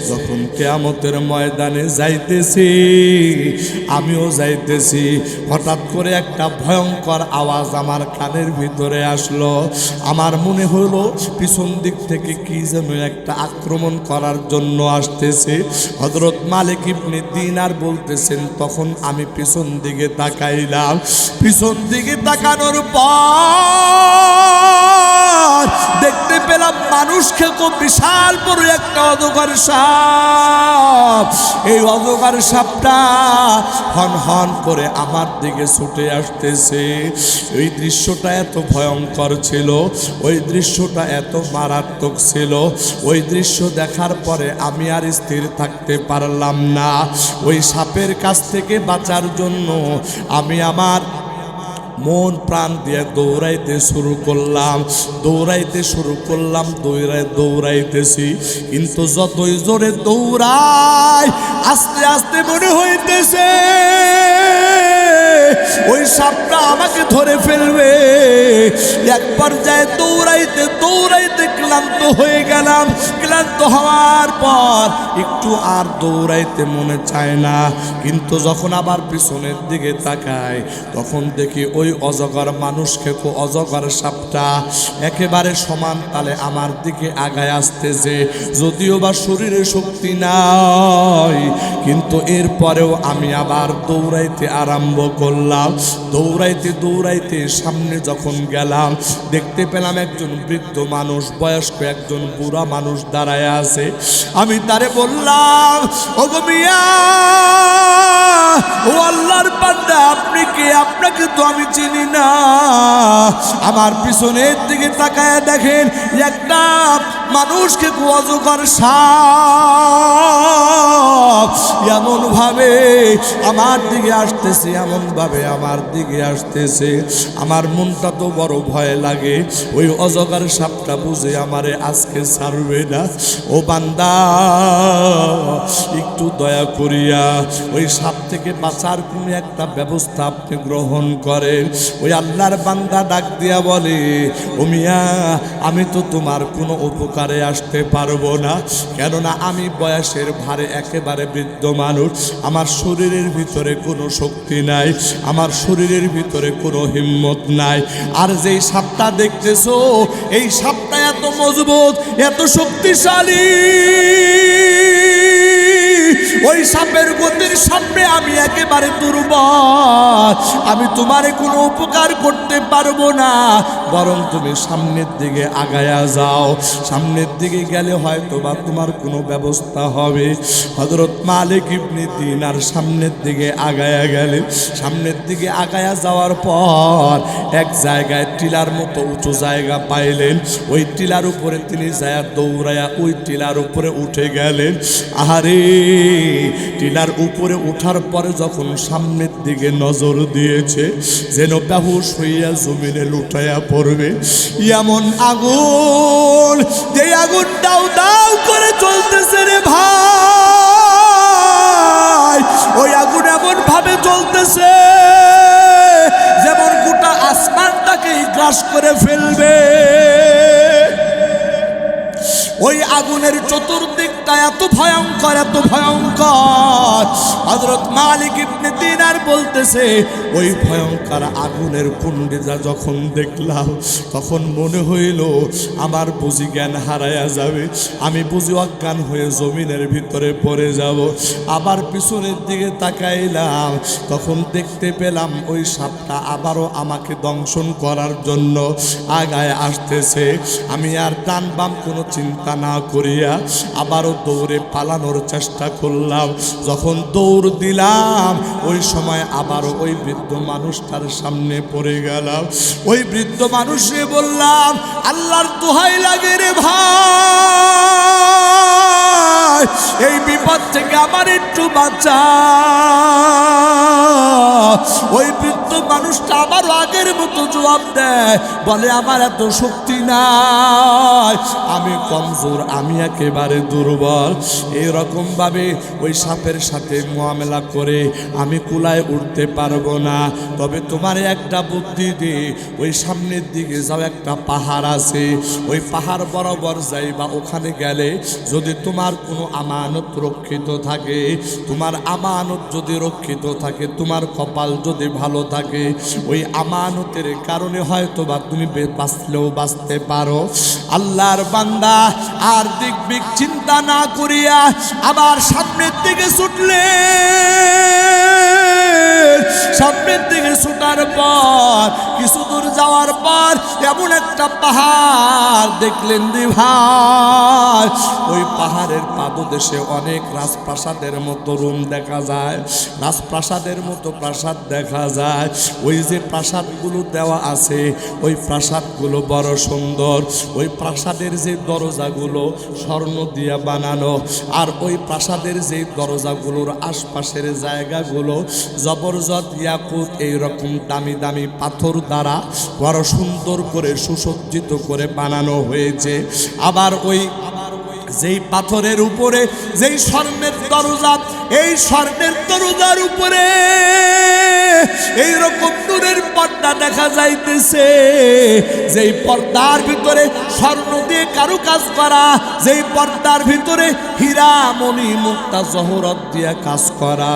যখন কিয়ামতের ময়দানে যাইতেছি, আমিও যাইতেছি, হঠাৎ করে একটা ভয়ঙ্কর আওয়াজ আমার কানের ভিতরে আসলো। আমার মনে হলো পিছন দিক থেকে কি যেন একটা আক্রমণ করার জন্য আসতেছে। হযরত মালিক ইবনে দিনার বলতেছেন তখন আমি পিছন দিকে তাকাইলাম। পিছন দিকে তাকানোর পর দেখতে পেলাম মানুষ খেকো বিশাল বড় একটা অজগর সাপ। এই অজগর সাপটা হন হন করে আমার দিকে ছুটে আসতেছে। ওই দৃশ্যটা এত ভয়ঙ্কর ছিল, ওই দৃশ্যটা এত মারাত্মক ছিল। ওই দৃশ্য দেখার পরে আমি আর স্থির থাকতে পারলাম না। ওই সাপের কাছ থেকে বাঁচার জন্য আমি আমার মন প্রাণ দিয়ে দৌড়াইতে শুরু করলাম, দৌড়াইতেছি। কিন্তু যতই জোরে দৌড়াই, আস্তে আস্তে মনে হইতেছে ওই সাপটা আমাকে ধরে ফেলবে। এক পর্যায়ে দৌড়াইতে দৌড়াইতে ক্লান্ত হয়ে গেলাম। ক্লান্ত হওয়ার পর একটু আর দৌড়াইতে মনে চায় না, কিন্তু যখন আবার পিছনের দিকে তাকায় তখন দেখি ওই অজগর মানুষকে অজগর সাপটা একেবারে সমান তালে আমার দিকে আগায় আসতেছে। যদিও বা শরীরে শক্তি নাই, কিন্তু এরপরেও আমি আবার দৌড়াইতে আরম্ভ করলাম। দৌড়াইতে দৌড়াইতে সামনে যখন গেলাম দেখতে পেলাম একজন বৃদ্ধ মানুষ, বয়স্ক একজন বুড়া মানুষ দাঁড়ায় আছে। আমি তারে বললাম, ওগো মিয়া, ও আল্লাহর বান্দা, আপনি কে? আপনাকে তো আমি চিনি না। আমার পিছনের দিকে তাকায় দেখেন একটা মানুষকে অজগর সাপ এমন ভাবে আমার দিকে আসতেছে, এমন ভাবে আমার দিকে আসতেছে। আমার মনটা তো বড় ভয় লাগে। ওই অজগর সাপটা বুঝে আমারে আজকে ছাড়বে না। ও বান্দা, একটু দয়া করিয়া ওই সাপ থেকে বাঁচার কোনো একটা ব্যবস্থা আপনি গ্রহণ করেন। ওই আল্লাহর বান্দা ডাক দিয়া বলে, ও মিয়া, আমি তো তোমার কোনো উপকারে আসতে পারবো না, কেননা আমি বয়সের ভারে একেবারে বৃদ্ধ মানুষ। আমার শরীরের ভিতরে কোনো শক্তি নাই, আমার শরীরের ভিতরে কোনো হিম্মত নাই। আর যেই সাপটা দেখতেছো, এই সাপটা এত মজবুত, এত শক্তিশালী, ওই সাপের গতির সামনে আমি একেবারে দুর্বল। আমি তোমারে কোনো উপকার করতে পারবো না, বরং তুমি সামনের দিকে আগায়া যাও। সামনের দিকে গেলে হয়তো বা তোমার কোনো ব্যবস্থা হবে। হযরত মালিক ইবনে দিনার সামনের দিকে আগায়া গেলেন। সামনের দিকে আগায়া যাওয়ার পর এক জায়গায় টিলার মতো উঁচু জায়গা পাইলেন। ওই টিলার উপরে তিনি যায় দৌড়ায়া ওই টিলার উপরে উঠে গেলেন। আহারে, টিলার উপরে ওঠার পরে যখন সামনের দিকে নজর দিয়েছে, যেন বেহুশ হইয়া জমিনে লুটাইয়া পড়বে। এমন আগুন, যে আগুন দাউ দাউ করে চলতেছে রে ভাই, ওই আগুন এমন ভাবে চলতেছে যেমন গোটা আসমানটাকে গ্রাস করে ফেলবে। ওই আগুনের চতুর্দিকটা এত ভয়ঙ্কর, এত ভয়ঙ্কর। হযরত মালিক ইবনে দিনার বলতেছে, ওই ভয়ঙ্কর আগুনের কুণ্ডিটা যখন দেখলাম তখন মনে হইল আমার বুঝি জ্ঞান হারায়া যাবে, আমি বুঝি অজ্ঞান হয়ে জমিনের ভিতরে পড়ে যাব। আবার পিছনের দিকে তাকাইলাম, তখন দেখতে পেলাম ওই সাপটা আবারও আমাকে দংশন করার জন্য আগায় আসতেছে। আমি আর ডান বাম কোনো চিন্তা না করিয়া আবারও দৌড়ে পালানোর চেষ্টা করলাম। যখন দৌড় দিলাম, ওই সময় আবারও ওই বৃদ্ধ মানুষটার সামনে পড়ে গেলাম। ওই বৃদ্ধ মানুষে বললাম, আল্লাহর দোহাই লাগে রে ভাই, এই বিপদ থেকে আমার একটু বাঁচা। ওই বৃদ্ধ মানুষটা আবার আগের মতো জবাব দেয়, বলে আমার এত শক্তি নাই, আমি কমজোর, আমি একেবারে দুর্বল। এরকম ভাবে ওই সাপের সাথে মোয়ামেলা করে আমি কুলায় উঠতে পারবো না। তবে তোমার একটা বুদ্ধি দে, ওই সামনের দিকে যাও, একটা পাহাড় আছে, ওই পাহাড় বরাবর যাইবা। ওখানে গেলে যদি তোমার কোনো আমানত রক্ষিত থাকে, তোমার আমানত যদি রক্ষিত থাকে, তোমার কপাল যদি ভালো থাকে, ওই আমানতের কারণে হয়তো বা তুমি বাঁচলেও বাঁচতে পারো। আল্লাহর বান্দা আর দিক বিক চিন্তা না করিয়া আবার সামনের দিকে ছুটলে। সামনের দিকে ছুটার পর কিছু দূর যাওয়ার পর এমন একটা পাহাড় দেখলেন রে ভাই, ওই পাহাড়ের পাদদেশে অনেক রাজপ্রাসাদের মতো রুম দেখা যায়, রাজপ্রাসাদের মতো প্রাসাদ দেখা যায়। ওই যে প্রাসাদগুলো দেওয়া আছে, ওই প্রাসাদগুলো বড় সুন্দর। ওই প্রাসাদের যে দরজাগুলো স্বর্ণ দিয়ে বানানো, আর ওই প্রাসাদের যে দরজাগুলোর আশপাশের জায়গাগুলো জবরদস্ত ইয়াকুত এইরকম দামি দামি পাথর দ্বারা বড় সুন্দর করে সুসজ্জিত করে বানানো হয়েছে। আবার ওই যেই পাথরের উপরে যেই স্বর্ণের দরজা, এই স্বর্ণের দরজার উপরে এইরকম নূরের পর্দা দেখা যাইতেছে, যেই পর্দার ভিতরে স্বর্ণ দিয়ে কারুকাজ করা, যেই পর্দার ভিতরে হীরা মণি মুক্তা জহরত দিয়ে কাজ করা,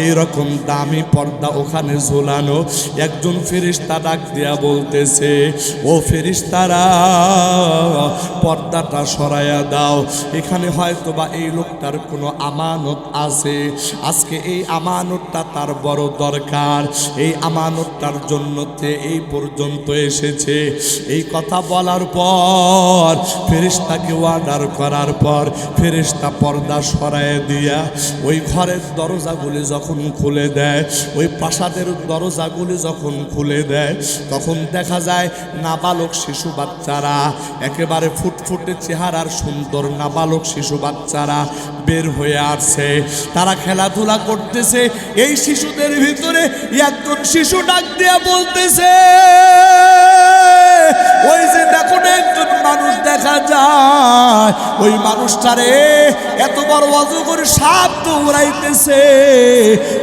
এইরকম দামি পর্দা ওখানে ঝোলানো। একজন ফেরেশতা ডাক দিয়া বলতেছে, ও ফেরেশতারা, পর্দাটা সরাইয়া দাও, এখানে হয়তো বা এই লোকটার কোনো আমানত আছে, আজকে এই আমানতটা তার বড় দরকার, এই আমানতটার জন্য এই পর্যন্ত এসেছে। এই কথা বলার পর ফেরেশতাকে অর্ডার করার পর ফেরেশতা পর্দা সরাইয়া দিয়া ওই ঘরের দরজাগুলি যখন খুলে দেয়, ওই প্রাসাদের দরজাগুলি যখন খুলে দেয়, তখন দেখা যায় নাবালক শিশু বাচ্চারা, একেবারে ফুটফুটে চেহারার সুন্দর নাবালক শিশু বাচ্চারা বের হয়ে আসছে, তারা খেলাধুলা করতেছে। এই শিশুদের ভিতরে একজন শিশু ডাক দিয়া বলতেছে, ওই যে দেখো না একজন মানুষ দেখা যায়, ওই মানুষটারে এত বড় অজগর সাপ দৌড়াইতেছে,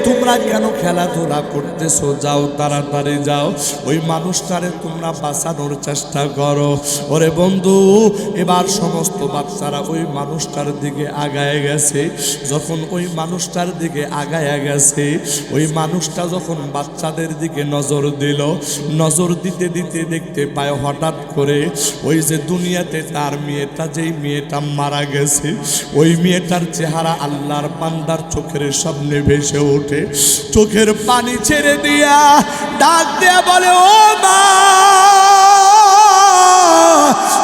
তোমরা কেন খেলাধুলা করতেছো? যাও তাড়াতাড়ি যাও, ওই মানুষটারে তোমরা বাঁচানোর চেষ্টা করো। ওরে বন্ধু, এবার সমস্ত বাচ্চারা ওই মানুষটার দিকে আগায় গেছে। যখন ওই মানুষটার দিকে আগায় গেছে, ওই মানুষটা যখন বাচ্চাদের দিকে নজর দিল, নজর দিতে দিতে দেখতে পায় হঠাৎ করে ওই যে দুনিয়াতে তার মেয়েটা, যেই মেয়েটা মারা গেছে, ওই মেয়েটার চেহারা আল্লাহর বান্দার চোখের সামনে ভেসে ওঠে। চোখের পানি ছেড়ে দিয়া ডাক দেয়া বলে, ও মা,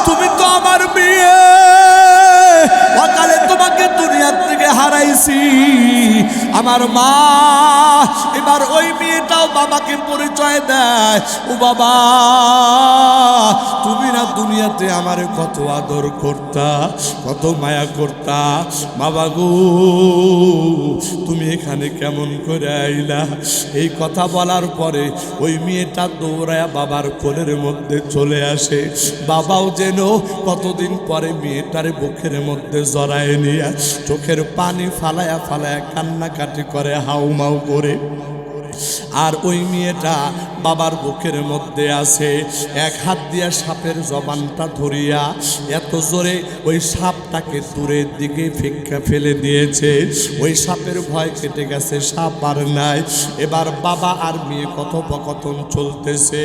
তুমি তো আমার মেয়ে, অকালে তোমাকে দুনিয়ার থেকে হারাইছি। আমার মা, এবার ওই মেয়েটাও বাবাকে পরিচয় দেয়, ও বাবা, তুমি না দুনিয়াতে আমারে কত আদর করতা, কত মায়া করতা, বাবা গো, তুমি এখানে কেমন করে আইলা? এই কথা বলার পরে ওই মেয়েটা দৌড়ায়া বাবার কোলের মধ্যে চলে আসে। বাবাও যেন কতদিন পরে মেয়েটারে বুকের মধ্যে জড়ায় নিয়ে চোখের পানি ফালায়া ফালায়া কান্নাকাটি করে, হাউমাউ করে। আর ওই মেয়েটা বাবার বুকের মধ্যে আছে, এক হাত দিয়া সাপের জবানটা ধরিয়া এত জোরে ওই সাপটাকে দূরের দিকে ফিক্কা ফেলে দিয়েছে। ওই সাপের ভয় কেটে গেছে, সাপ আর নাই। এবার বাবা আর মেয়ে কথোপকথন চলতেছে।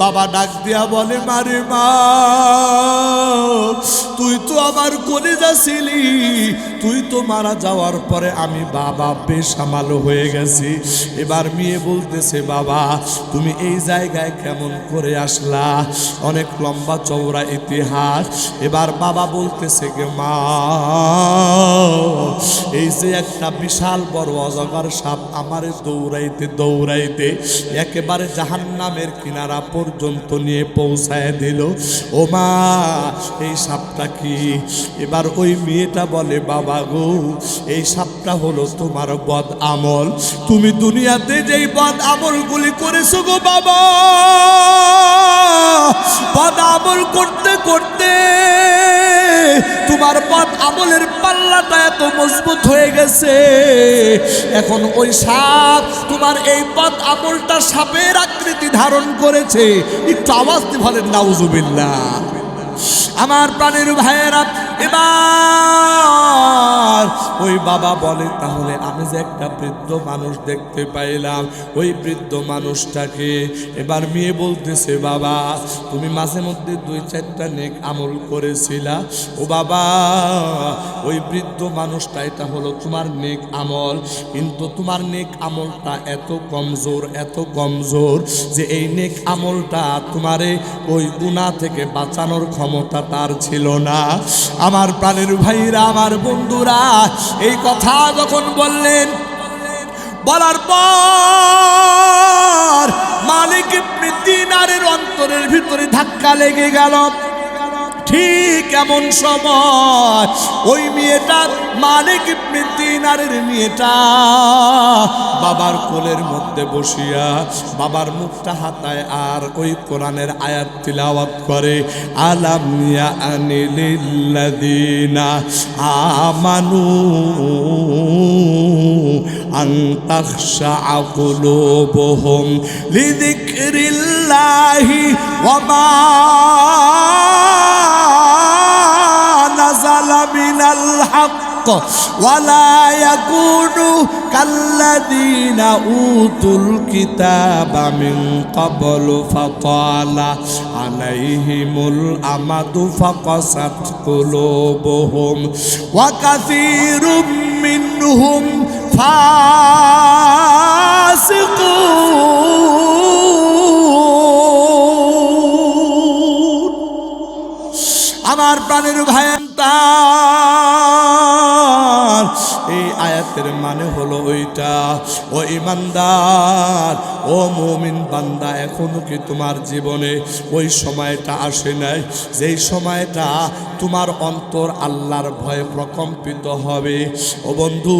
বাবা ডাক দিয়া বলে, মারে মা, তুই তো আমার কলিজা ছিলি, তুই তো মারা যাওয়ার পরে আমি বাবা বেসামাল হয়ে গেছি। এবার মেয়ে বলতেছে, বাবা তুমি এই জায়গায় কেমন করে আসলা? অনেক লম্বা চওড়া ইতিহাস। এবার বাবা বলতেছে, গে মা, এই যে একটা বিশাল বড় অজগর সাপ আমারে দৌড়াইতে দৌড়াইতে একেবারে জাহান্নামের কিনারা পর্যন্ত নিয়ে পৌঁছায় দিল। ও মা, এই সাপটা কি? এবার ওই মেয়েটা বলে, বাবা গো, এই সাপটা হলো তোমার বদ আমল। তুমি দুনিয়াতে যেই বদ আমলগুলি করেছো গো বাবা, বদ আমল করতে করতে তোমার বদ আমলের পাল্লাটা এত মজবুত হয়ে গেছে, এখন ওই সাপ তোমার এই বদ আমলটা সাপের আকৃতি ধারণ করেছে। একটু আওয়াজ দিয়ে বলেন নাউজুবিল্লাহ। আমার প্রাণের ভাইয়েরা, এবার ওই বাবা বলে, তাহলে আমি যে একটা বৃদ্ধ মানুষ দেখতে পাইলাম, ওই বৃদ্ধ মানুষটাকে? এবার মেয়ে বলতেছে, বাবা তুমি মাঝে মধ্যে 2-4টা নেক আমল করেছিলা। ও বাবা, ওই বৃদ্ধ মানুষটা এটা হলো তোমার নেক আমল, কিন্তু তোমার নেক আমলটা এত কমজোর, এত কমজোর যে এই নেক আমলটা তোমারে ওই গুনাহ থেকে বাঁচানোর ক্ষমতা তার ছিল না। আমার প্রাণের ভাইরা, আমার বন্ধুরা, এই কথা যখন বললেন, বলার পর মালিক ইবনে দিনারের অন্তরের ভিতরে ধাক্কা লেগে গেল। ঠিক এমন সময় ওই মেয়েটা মালিক ইবনে দিনারের মেয়েটা বাবার কোলের মধ্যে বসিয়া বাবার মুখটা হাতায় আর ওই কোরআনের আয়াত তিলাওয়াত করে, আলাম ইয়ানি লিল্লাযিনা আমানু আন তাখশা কুলুবুহুম লিযিকরিল্লাহি ওয়া মা নাযালা মিনাল হক ولا يكونوا كالذين أوتوا الكتاب من قبل فطال عليهم الأمد فقست قلوبهم وكثير منهم فاسقون আমার প্রাণের ভাইয়ান্তা এই আয়াতের মানে হলো ওইটা, ও ইমানদার ও মুমিন বান্দা, এখনো কি তোমার জীবনে ওই সময়টা আসে নাই যেই সময়টা তোমার অন্তর আল্লাহর ভয়ে প্রকম্পিত হবে? ও বন্ধু,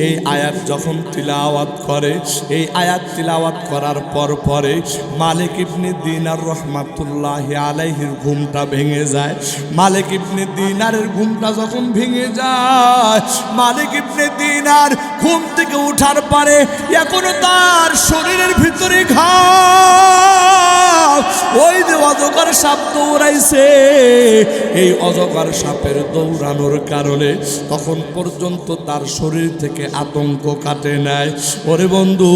এই আয়াত যখন তিলাওয়াত করে, এই আয়াত তিলাওয়াত করার পরে মালিক ইবনে দিনার রহমাতুল্লাহি আলাইহির ঘুমটা ভেঙে যায়। মালিক ইবনে দিনারের ঘুমটা যখন ভেঙে যায়, মালিক ইবনে দিনার ঘুম থেকে উঠার পরে এখনো তার শরীরের ভিতরে ঘাম, ওই যে অজগর সাপ দৌড়াইছে, এই অজগর সাপের দৌড়ানোর কারণে তখন পর্যন্ত তার শরীর থেকে আতঙ্ক কাটে নাই। ওরে বন্ধু,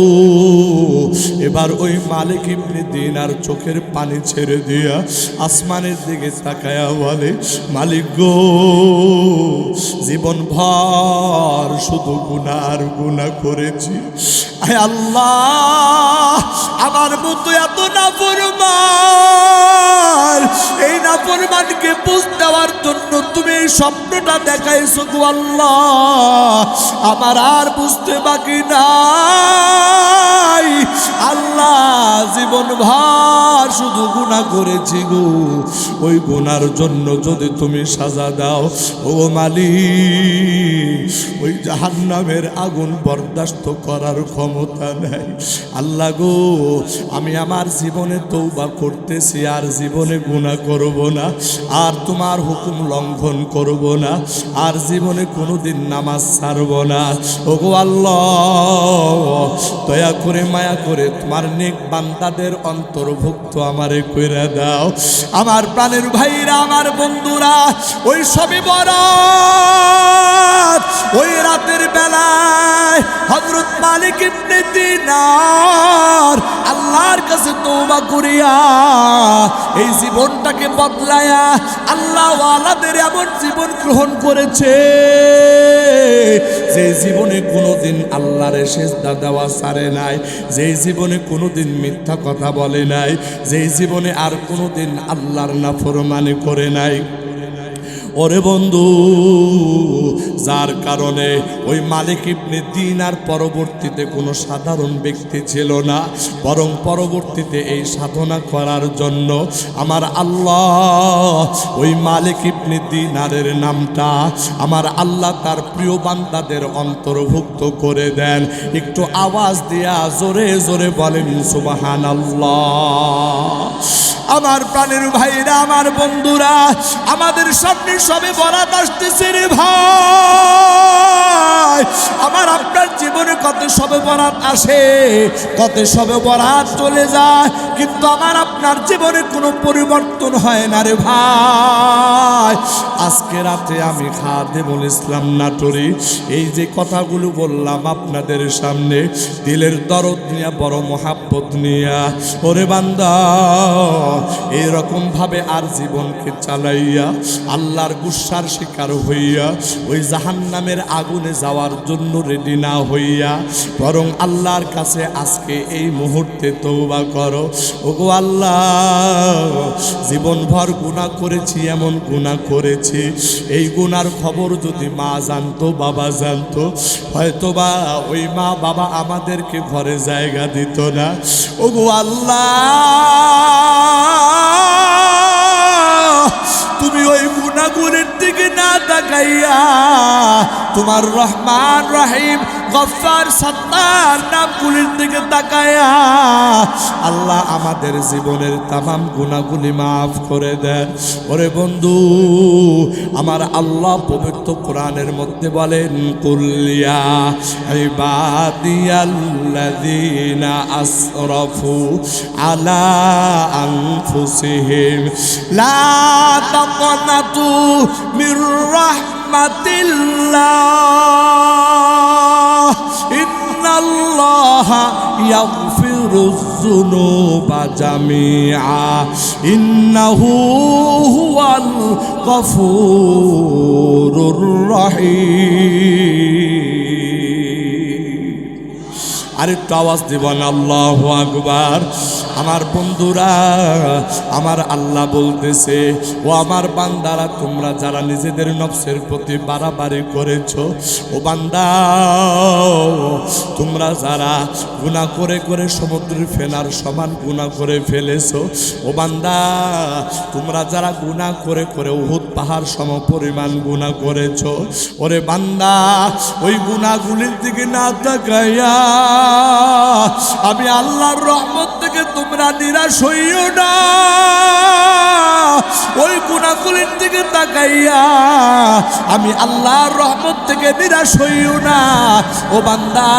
এবার ওই মালিক ইবনে দিনার চোখের পানি ছেড়ে দিয়া আসমানের দিকে তাকায়া বলে, মালিক গো, জীবন ভর শুধু গুনাহ আর গুনাহ করেছি। আয় আল্লাহ, আমার মতো এত নাফরমান, এই নাফরমানকে বুঝ দেওয়ার জন্য তুমি এই স্বপ্নটা দেখাইছো গো আল্লাহ, আমার আর বুঝতে বাকি নাই। আল্লাহ, জীবন ভর শুধু গুনাহ করেছি গো, ওই গুনার জন্য যদি তুমি সাজা দাও ও মালিক, ওই জাহান্নামের আগুন বরদাস্ত করার ক্ষমতা নাই। আল্লাহ গো, আমি আমার জীবনে তওবা করতেছি, আর জীবনে গুনাহ করব না, আর তোমার হুকুম লঙ্ঘন করব না, আর জীবনে কোনোদিন নামাজ ছাড়ব না। ওগো আল্লাহ, দয়া করে মায়া করে তোমার নেক বান্দাদের অন্তর্ভুক্ত আমারে কইরা দাও। আমার প্রাণের ভাইরা, আমার বন্ধুরা, ওই সবে বরাত, ওই রাতের বেলায় হযরত মালিক ইবনে দিনার আল্লাহর কাছে তওবা করিয়া এই জীবনটাকে বদলায়া আল্লাহ ওয়ালাদের এমন জীবন গ্রহণ করেছে যে জীবনে কোনোদিন আল্লাহর সিজদা দেওয়া ছাড়ে নাই, যে জীবনে কোনোদিন মিথ্যা কথা বলে নাই, যে জীবনে আর কোনোদিন আল্লাহর নাফরমানি করে নাই। ওরে বন্ধু, যার কারণে ওই মালিক ইবনে দিনার পরবর্তীতে কোনো সাধারণ ব্যক্তি ছিল না, বরং পরবর্তীতে এই সাধনা করার জন্য আমার আল্লাহ ওই মালিক ইবনে দিনারের নামটা আমার আল্লাহ তার প্রিয় বান্দাদের অন্তর্ভুক্ত করে দেন। একটু আওয়াজ দিয়া জোরে জোরে বলেন সুবহানাল্লাহ। আমার প্রাণের ভাইরা, আমার বন্ধুরা, আমাদের সামনে সবে বরাত আসতেছে রে ভাই। আমার আপনার জীবনে কত সবে বরাত আসে, কত সবে বরাত চলে যায়, কিন্তু আমার আপনার জীবনে কোনো পরিবর্তন হয় না রে ভাই। আজকে রাতে আমি খাদেমুল ইসলাম নাটোরি এই যে কথাগুলো বললাম আপনাদের সামনে, দিলের দরদ নিয়া, বড় মহাব্বত নিয়া, ওরে বান্দা, এরকম ভাবে আর জীবনকে চালাইয়া আল্লাহর গুসার শিকার হইয়া ওই জাহান্নামের আগুনে যাওয়ার জন্য রেডি না হইয়া বরং আল্লাহর কাছে আজকে এই মুহূর্তে তওবা করো। ওগো আল্লাহ, জীবনভর গুনাহ করেছি, এমন গুনাহ করেছি, এই গুনার খবর যদি মা জানতো, বাবা জানতো, হয়তোবা ওই মা বাবা আমাদেরকে ঘরে জায়গা দিত না। ওগো আল্লাহ, গুনাহগুলির দিকে না তাকাইয়া তোমার রহমান রহিম গফফার সত্তার নামগুলির দিকে তাকায়া আল্লাহ আমাদের জীবনের তামাম গুনাহগুলি মাফ করে দেন। ওরে বন্ধু আমার আল্লাহ পবিত্র কোরআনের মধ্যে বলেন কুল ইয়া ইবাদিয়াল্লাযীনা আসরাফু আলা আনফুসিহিম লা তাকনাতু মির রাহমাতিল্লাহ ইন্নাল্লাহা ইয়াগফিরুয যুনুবা জামিআ ইন্নাহু হুয়াল গফুরুর রহিম। আরেকটু আওয়াজ দিবেন আল্লাহু আকবার। আমার বন্ধুরা আমার আল্লাহ বলতেছে ও আমার বান্দারা তোমরা যারা নিজেদের নফসের প্রতি বাড়াবাড়ি করেছো ও বান্দা তোমরা যারা গুনাহ করে করে সমুদ্রের ফেনার সমান গুনাহ করে ফেলেছো ও বান্দা তোমরা যারা গুনাহ করে করে উহুদ পাহাড় সম পরিমাণ গুনাহ করেছো ওরে বান্দা ওই গুনাহগুলির দিকে না তাকাইয়া আমি আল্লাহর রহমত থেকে তোমরা নিরাশ হইও না। ওই গুনাহগুলির দিকে তাকাইয়া আমি আল্লাহর রহমত থেকে নিরাশ হইও না। ও বান্দা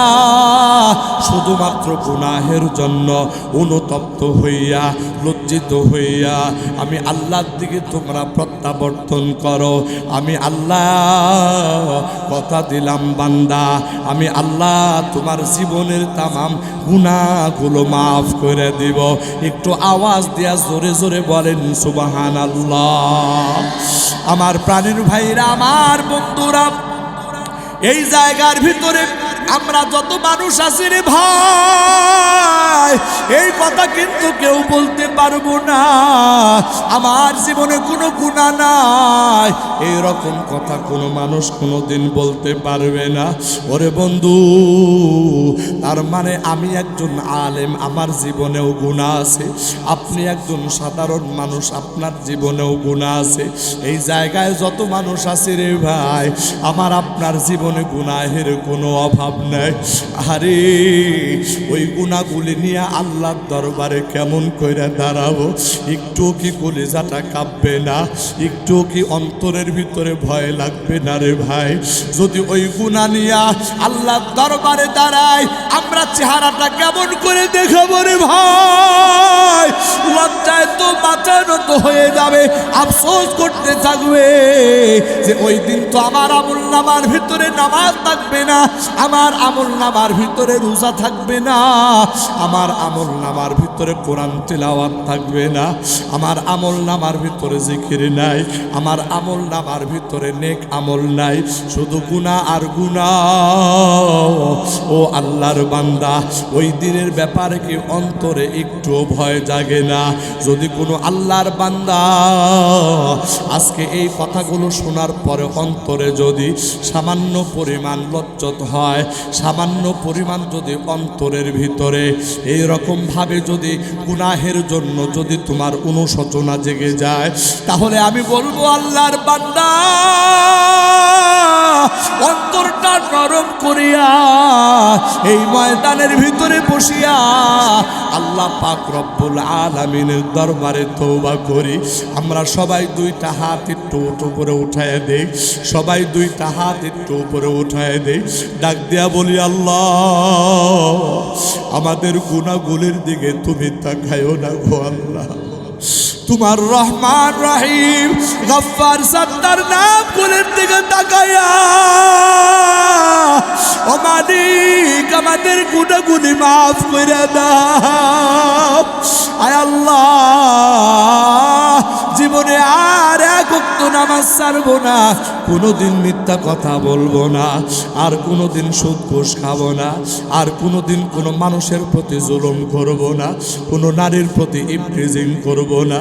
শুধুমাত্র গুনাহের জন্য অনুতপ্ত হইয়া লজ্জিত হইয়া আমি আল্লাহর দিকে তোমরা প্রত্যাবর্তন করো। আমি আল্লাহ কথা দিলাম বান্দা আমি আল্লাহ তোমার জীবনের তামাম গুনাহগুলো মাফ করে দিব। একটু আওয়াজ দিয়া জোরে জোরে বলেন সুবহানাল্লাহ। আমার প্রাণের ভাইরা আমার বন্ধুরা এই জায়গার ভিতরে আমরা যত মানুষ আছি রে ভাই এই কথা কিন্তু কেউ বলতে পারবো না আমার জীবনে কোনো গুনাহ নাই এই রকম কথা কোনো মানুষ কোনোদিন বলতে পারবে না। ওরে বন্ধু তার মানে আমি একজন আলেম আমার জীবনেও গুনাহ আছে, আপনি একজন সাধারণ মানুষ আপনার জীবনেও গুনাহ আছে। এই জায়গায় যত মানুষ আছে রে ভাই আমার আপনার জীবনে গুনাহের কোনো অভাব নাই। আরে ওই গুনাহগুলি নিয়ে আল্লাহর দরবারে কেমন কইরা দাঁড়াবো? একটু কি কলিজাটা কাঁপবে না? একটু কি অন্তরের ভিতরে ভয় লাগবে না রে ভাই? যদি ওই গুনাহ নিয়ে আল্লাহর দরবারে দাঁড়াই আমরা চেহারাটা কেমন করে দেখাবো রে ভাই? লজ্জায় তো মাথা নত হয়ে যাবে, আফসোস করতে থাকবে যে ওই দিন তো আমার আমলনামার ভিতরে নামাজ থাকবে না, আমার আমলনামার ভিতরে রোজা থাকবে না, আমার আমলনামার ভিতরে কোরআন তিলাওয়াত থাকবে না, আমার আমলনামার ভিতরে জিকির নাই, আমার আমলনামার ভিতরে নেক আমল নাই, শুধু গুনাহ আর গুনাহ। ও আল্লাহর বান্দা ওই দিনের ব্যাপারে কি অন্তরে একটু ভয় জাগে না? যদি কোনো আল্লাহর বান্দা আজকে এই কথাগুলো শোনার পরে অন্তরে যদি সামান্য পরিমাণ লজ্জত হয়, সামান্য পরিমাণ যদি অন্তরের ভিতরে এই রকম ভাবে যদি গুনাহের জন্য যদি তোমার অনুশোচনা জেগে যায়, তাহলে আমি বলবো আল্লাহর বান্দা অন্তরটা নরম করিয়া এই ময়দানের ভিতরে বসিয়া আল্লাহ পাক রব্বুল আলামিনের দরবারে তওবা করি। আমরা সবাই দুইটা হাত একটু উপরে উঠায় দেই, সবাই দুইটা হাত একটু উপরে উঠায় দেই, ডাক দিয়া বলি আল্লাহ আমাদের গুনাহগুলির দিকে তুমি তাকায়ো না গো আল্লাহ। তোমার রহমান রহিম গফফার সত্তার নামগুলির দিকে তাকায়া ও মালিক আমাদের গুনাহগুলি মাফ করে দাও। আয় আল্লাহ জীবনে আর এক ওয়াক্ত নামাজ ছাড়বো না, কোনোদিন মিথ্যা কথা বলবো না, আর কোনোদিন সুদ ঘুষ খাবো না, আর কোনোদিন কোনো মানুষের প্রতি জুলুম করবো না, কোনো নারীর প্রতি ইফটিজিং করবো না,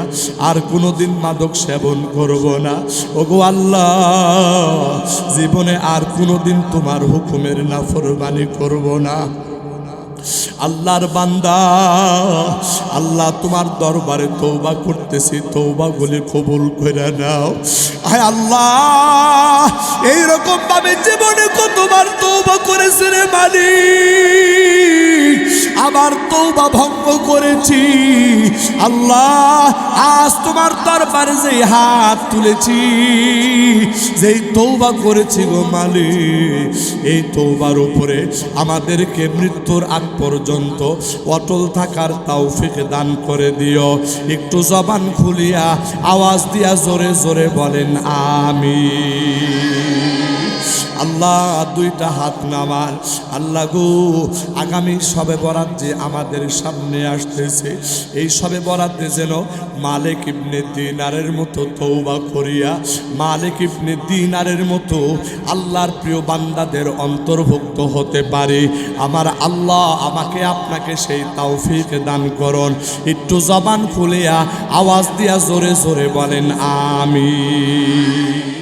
আর কোনোদিন মাদক সেবন করবো না। ওগো আল্লাহ জীবনে আর কোনোদিন তোমার হুকুমের নাফরমানি করবো না। আল্লাহর বান্দা, আল্লাহ তোমার দরবারে তওবা করতেছি, তওবাগুলি কবুল করে নাও। আয় আল্লাহ, এইরকম ভাবে জীবনে কতবার তওবা করেছে রে মালিক, আবার তওবা ভঙ্গ করেছি। আল্লাহ, আজ তোমার দরবারে যে হাত তুলেছি, যেই তওবা করেছি গো মালিক, এই তওবার উপরে আমাদেরকে মৃত্যুর আগ পর্যন্ত অটল থাকার তৌফিক দান করে দিও। একটু জবান খুলিয়া আওয়াজ দিয়া জোরে জোরে বলেন আমিন। আল্লাহ, দুইটা হাত নামান। আল্লাহ গো, আগামী শবে বরাত যে আমাদের সামনে আসতেছে, এই শবে বরাতে যেন মালিক ইবনে দিনারের মতো তওবা করিয়া মালিক ইবনে দিনারের মতো আল্লাহর প্রিয় বান্দাদের অন্তর্ভুক্ত হতে পারে। আমার আল্লাহ আমাকে আপনাকে সেই তৌফিক দান করুন। একটু জবান খুলিয়া আওয়াজ দিয়া জোরে জোরে বলেন আমিন।